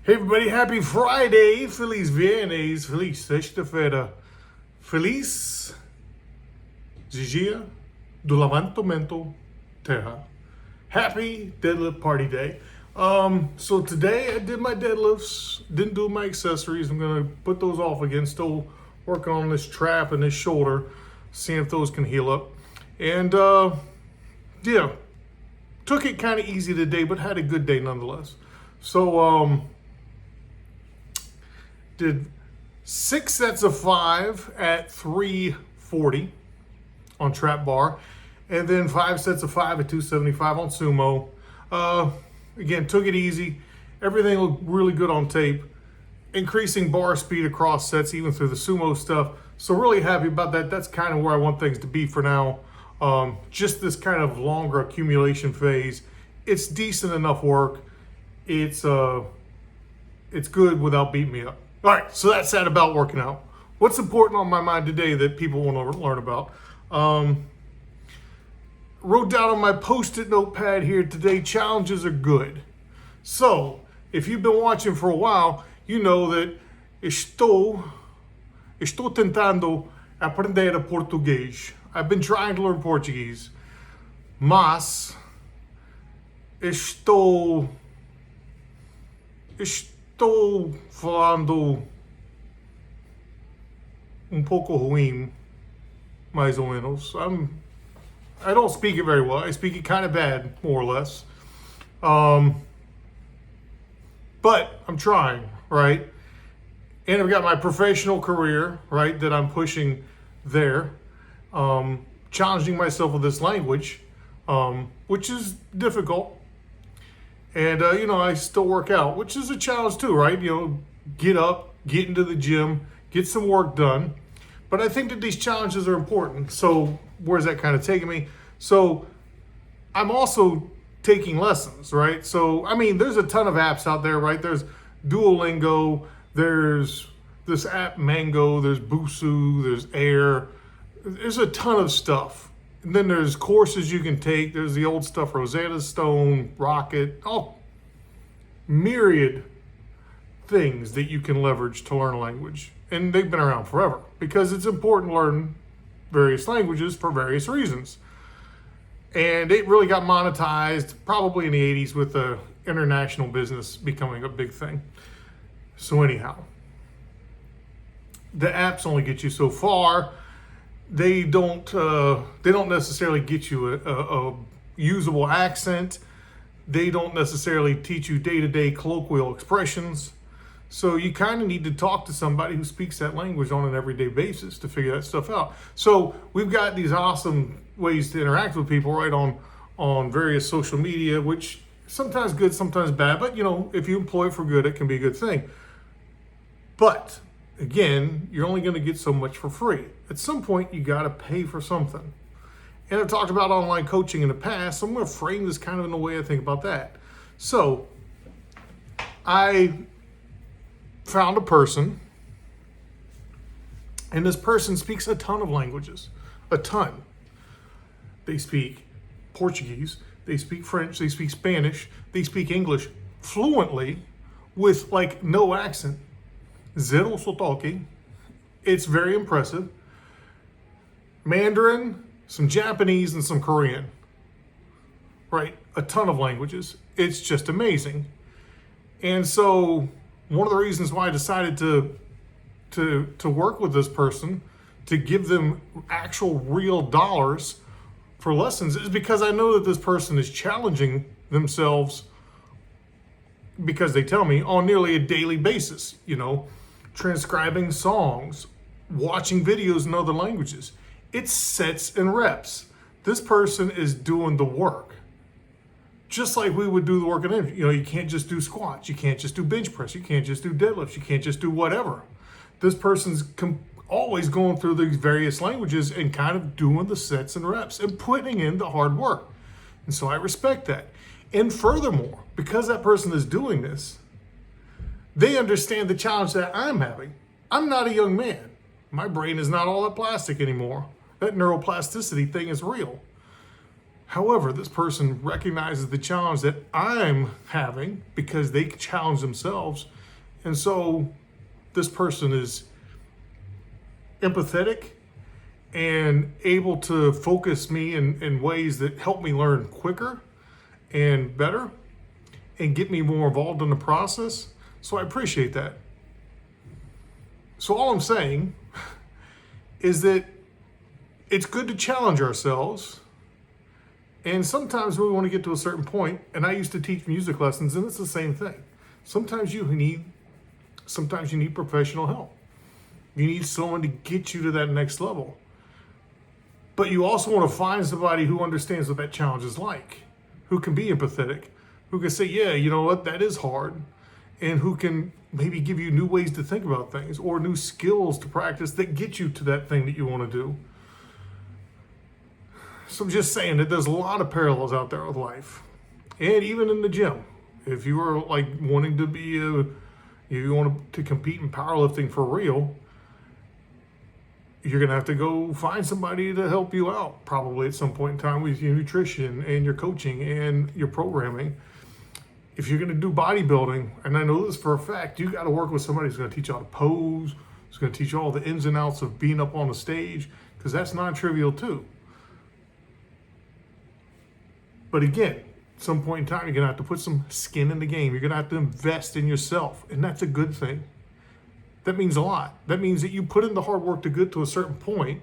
Hey everybody, happy Friday, Feliz Viernes, Feliz Sexta-feira, Feliz Dia do Levantamento Terra. Happy deadlift party day. So today I did my deadlifts, didn't do my accessories. I'm gonna put those off again, still working on this trap and this shoulder, seeing if those can heal up. And yeah, took it kind of easy today, but had a good day nonetheless. So did 6 sets of 5 at 340 on trap bar, and then 5 sets of 5 at 275 on sumo. Again, took it easy. Everything looked really good on tape. Increasing bar speed across sets, even through the sumo stuff. So really happy about that. That's kind of where I want things to be for now. Just this kind of longer accumulation phase. It's decent enough work. It's good without beating me up. All right, so that's that about working out. What's important on my mind today that people want to learn about? Wrote down on my post-it notepad here today, challenges are good. So, if you've been watching for a while, you know that estou tentando aprender português. I've been trying to learn Portuguese, mas estou falando pouco ruim, mais ou menos. I don't speak it very well. I speak it kind of bad, more or less. But I'm trying, right? And I've got my professional career, right, that I'm pushing there. Challenging myself with this language, which is difficult. And, I still work out, which is a challenge too, right? Get up, get into the gym, get some work done. But I think that these challenges are important. So where's that kind of taking me? So I'm also taking lessons, right? So, there's a ton of apps out there, right? There's Duolingo, there's this app Mango, there's Busu, there's Air. There's a ton of stuff. And then there's courses you can take. There's the old stuff, Rosetta Stone, Rocket, myriad things that you can leverage to learn a language. And they've been around forever because it's important to learn various languages for various reasons. And it really got monetized probably in the 80s with the international business becoming a big thing. So anyhow, the apps only get you so far. They don't necessarily get you a usable accent. They don't necessarily teach you day-to-day colloquial expressions. So you kind of need to talk to somebody who speaks that language on an everyday basis to figure that stuff out. So we've got these awesome ways to interact with people right on various social media, which sometimes good, sometimes bad. But, if you employ it for good, it can be a good thing. But again, you're only going to get so much for free. At some point, you got to pay for something. And I've talked about online coaching in the past, so I'm going to frame this kind of in the way I think about that. So I found a person, and this person speaks a ton of languages, a ton. They speak Portuguese, they speak French, they speak Spanish, they speak English fluently with no accent. Zero sotaque. It's very impressive. Mandarin, some Japanese, and some Korean. Right? A ton of languages. It's just amazing. And so one of the reasons why I decided to work with this person, to give them actual real dollars for lessons, is because I know that this person is challenging themselves, because they tell me, on nearly a daily basis, transcribing songs, watching videos in other languages. It's sets and reps. This person is doing the work. Just like we would do the work in it. You can't just do squats. You can't just do bench press. You can't just do deadlifts. You can't just do whatever. This person's always going through these various languages and kind of doing the sets and reps and putting in the hard work. And so I respect that. And furthermore, because that person is doing this, they understand the challenge that I'm having. I'm not a young man. My brain is not all that plastic anymore. That neuroplasticity thing is real. However, this person recognizes the challenge that I'm having because they challenge themselves And so this person is empathetic and able to focus me in ways that help me learn quicker and better and get me more involved in the process. So I appreciate that. So all I'm saying is that it's good to challenge ourselves. And sometimes we want to get to a certain point, and I used to teach music lessons, and it's the same thing. Sometimes you need professional help. You need someone to get you to that next level. But you also want to find somebody who understands what that challenge is like, who can be empathetic, who can say, yeah, you know what, that is hard, and who can maybe give you new ways to think about things or new skills to practice that get you to that thing that you want to do. So I'm just saying that there's a lot of parallels out there with life. And even in the gym, if you are like wanting to be if you want to compete in powerlifting for real, you're going to have to go find somebody to help you out probably at some point in time with your nutrition and your coaching and your programming. If you're going to do bodybuilding, and I know this for a fact, you got to work with somebody who's going to teach you how to pose, who's going to teach you all the ins and outs of being up on the stage, because that's non-trivial too. But again, at some point in time, you're going to have to put some skin in the game. You're going to have to invest in yourself, and that's a good thing. That means a lot. That means that you put in the hard work to get to a certain point,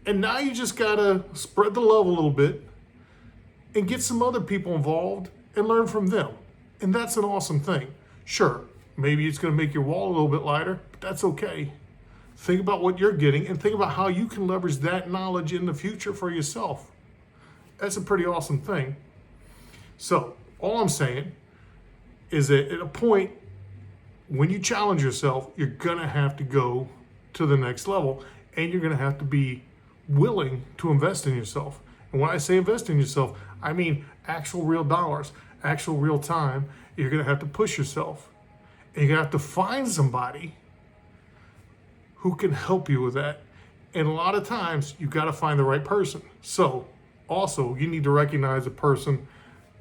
and now you just got to spread the love a little bit and get some other people involved and learn from them. And that's an awesome thing. Sure, maybe it's going to make your wall a little bit lighter, but that's okay. Think about what you're getting and think about how you can leverage that knowledge in the future for yourself. That's a pretty awesome thing. So all I'm saying is that at a point when you challenge yourself, you're going to have to go to the next level, and you're going to have to be willing to invest in yourself. And when I say invest in yourself, I mean actual real dollars, actual real time. You're going to have to push yourself. And you're going to have to find somebody who can help you with that. And a lot of times, you got to find the right person. So also, you need to recognize a person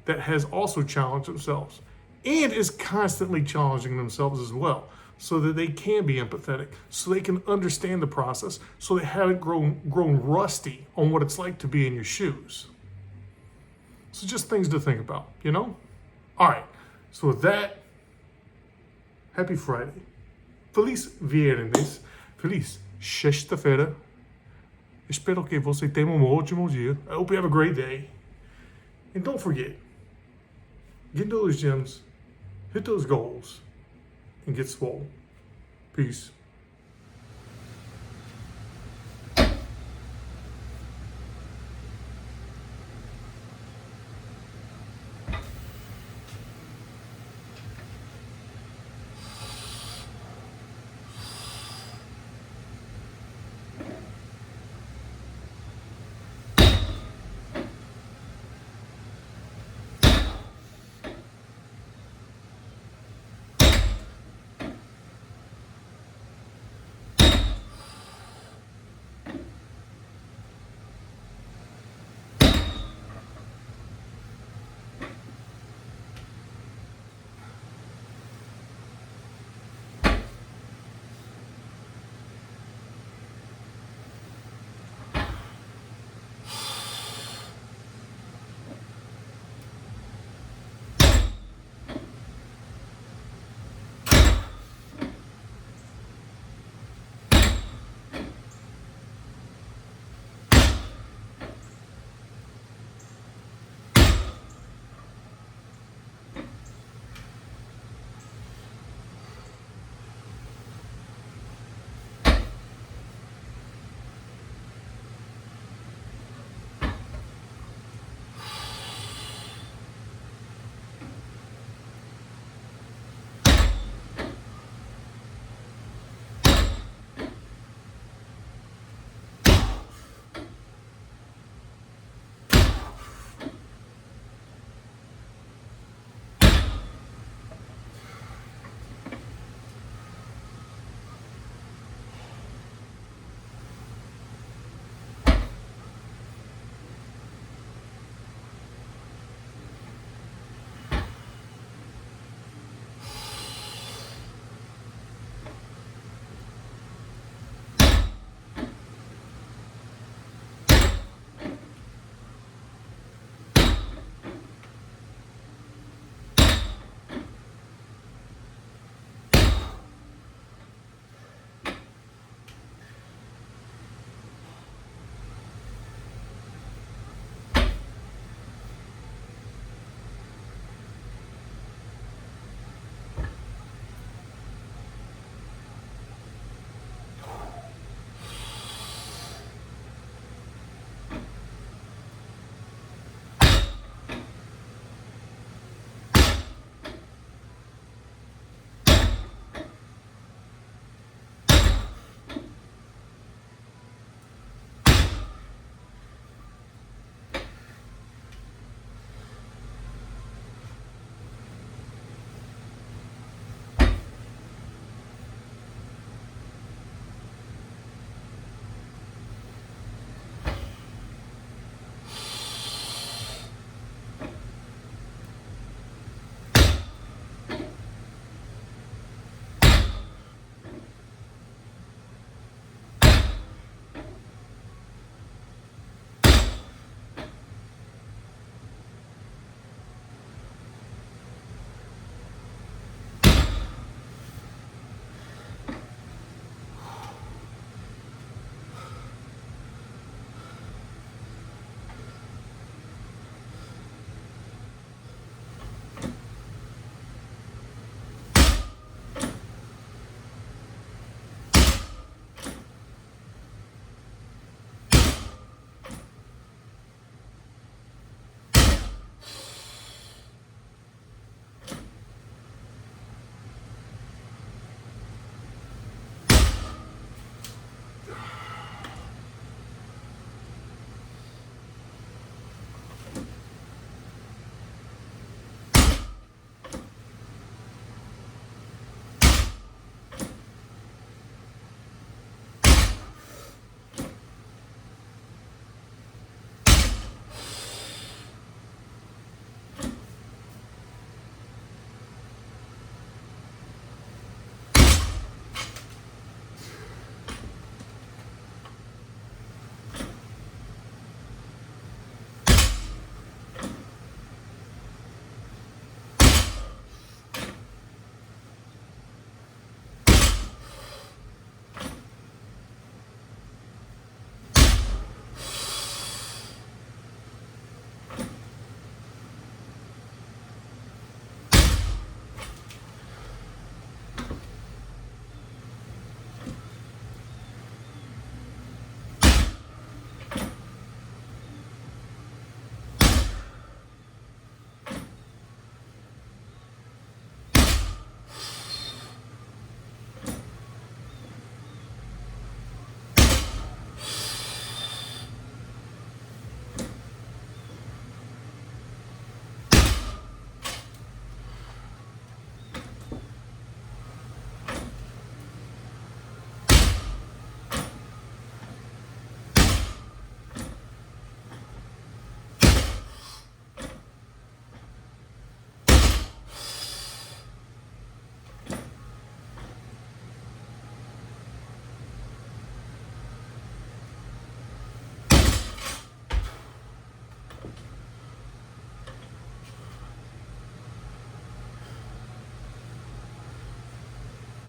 that has also challenged themselves and is constantly challenging themselves as well, so that they can be empathetic, so they can understand the process, so they haven't grown rusty on what it's like to be in your shoes. So just things to think about, you know? All right, so with that, happy Friday. Feliz Viernes. Feliz sexta-feira. Espero que você tenha ótimo dia. I hope you have a great day. And don't forget, get into those gyms, hit those goals, and get swole. Peace.